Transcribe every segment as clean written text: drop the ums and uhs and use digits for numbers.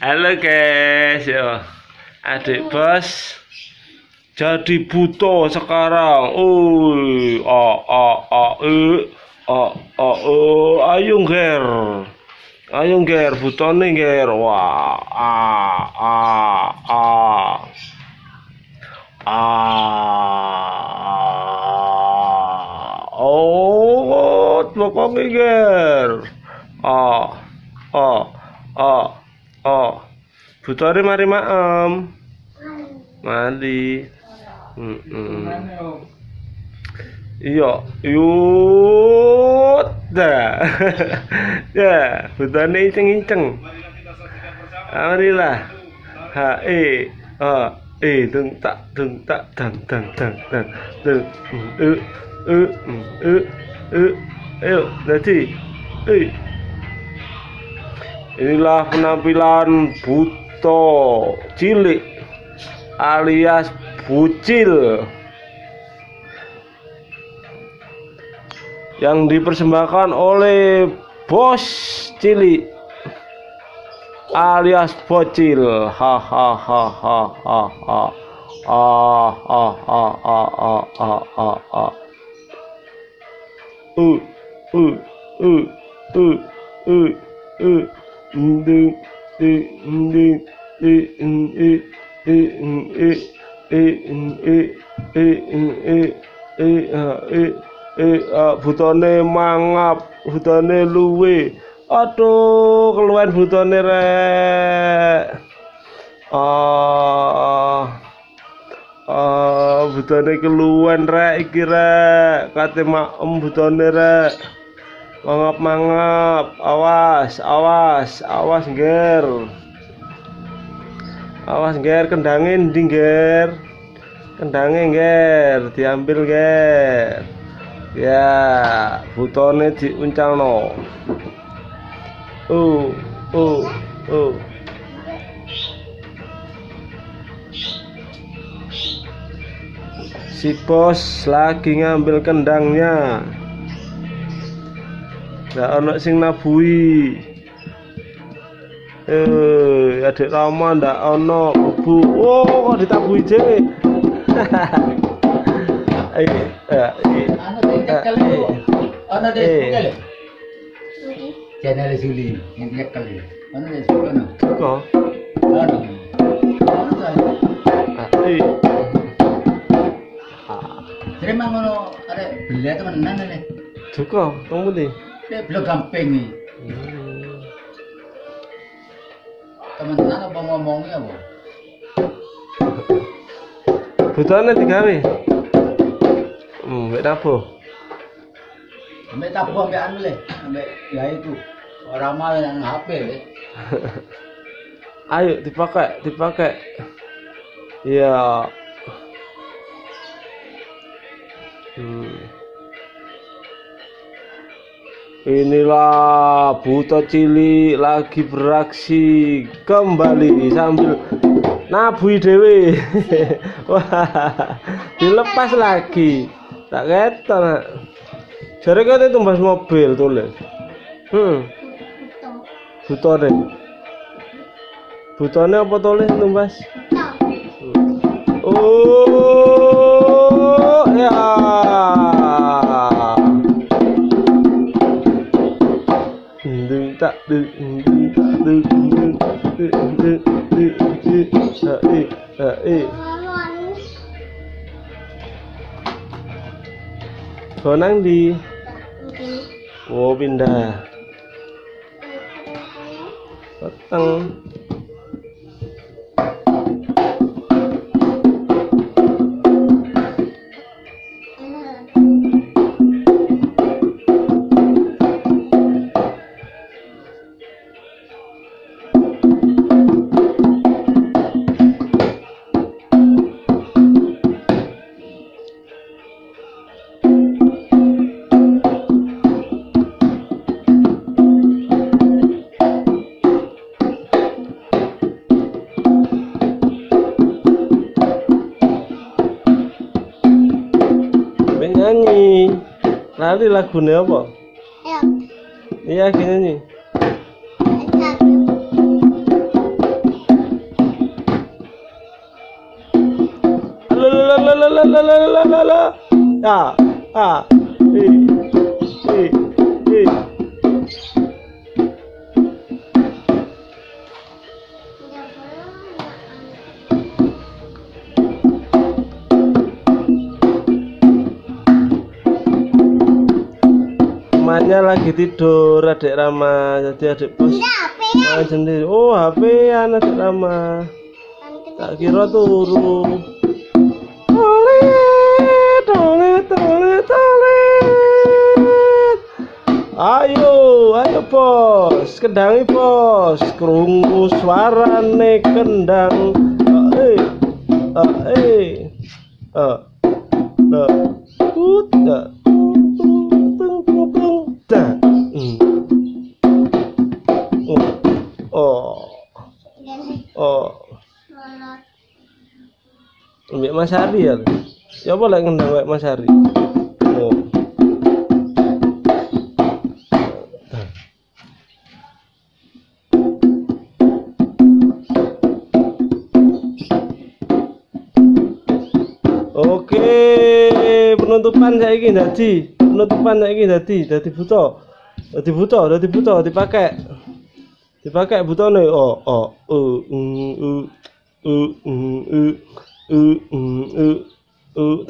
Halo guys, yo. Adik bos jadi buto sekarang. Ayo nger. Ayo nger butone nger. Wah, pokoknya nger. Butone mari maem. Mandi. Iya, yut dah. Ya, butone inceng-inceng. Alhamdulillah. Dung tak dang. Ayo, Dadi. Inilah penampilan Buto Cilik alias Bocil yang dipersembahkan oleh Bos Cilik alias Bocil. Butone mangap, butone luwe. Aduh, keluwen butone rek. Butone keluwen rek iki rek. Kate maem butone rek. Mangap, awas nger. Awas nger, kendange ndi nger? Kendange nger, diambil nger. Ya, butone diuncalno. Si bos lagi ngambil kendangnya. Nggak ono sing nabui. Adik Rama ndak ono bu. Kok ditabui dhewe. Ono deh. Channel Suli yang kali. Ono deh ono. Kok? Ono. Terima ngono ada beli temenan nih. Duka, tunggu deh. Belum gampang nih. Teman-teman apa ngomongnya apa? Butone digawe. Mbek tabuh. Mbek tabuh mbek anu le, mbek ya itu. Orang mal yang HP le. Ayo dipakai. Iya. Inilah Buto Cilik lagi beraksi kembali sambil nabui dewe. Wah, dilepas lagi. Tak keton. Jare kate tumbas mobil tulis. Butone apa tulis tumbas? Ya. Bonang di. Oh, pindah. Peteng. Nyanyi. Lali lagune apa? Iya, gini nih. Lalalalalalalalalala. Ya, ah, eh. Temannya lagi tidur, adik Rama. Jadi adik bos main sendiri. Oh, HP-an adik Rama. Tak kira turu. Tolet, tolet, tolet, tolet. Ayo bos, kendangi bos. Krungu suarane kendang. Mbak Mas Hari ya. Ya apa lek ngendang Mbak Mas Hari. Oh. Oke, penutupan saiki dadi. Penutupan saiki dadi buto. Dadi buto dipakai. Dipakai butone.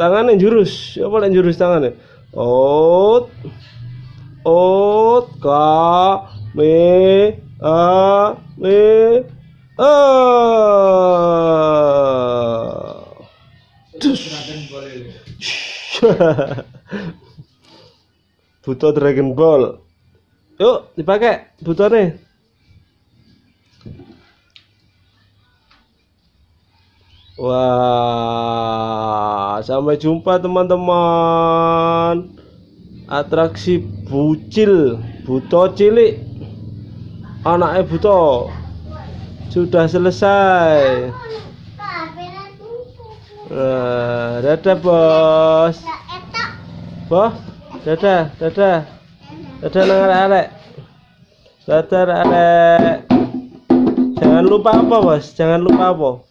Tangannya jurus. Apa lek jurus tangannya? Ot ka me a me a. Buto Dragon Ball. Yuk dipakai butone. Wah, sampai jumpa teman-teman. Atraksi Bocil Buto Cilik, anaknya Buto, sudah selesai. Dadah bos. Boh, dadah nang arek. Dadah arek. Jangan lupa apa bos? Jangan lupa apa?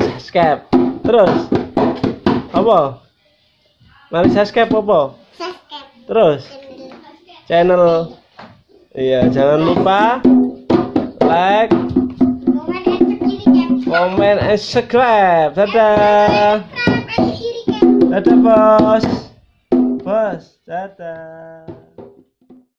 Subscribe. Terus apa? Mari subscribe apa? Terus channel. Iya, jangan lupa like, comment, and subscribe. Dadah. Dadah bos. Dadah.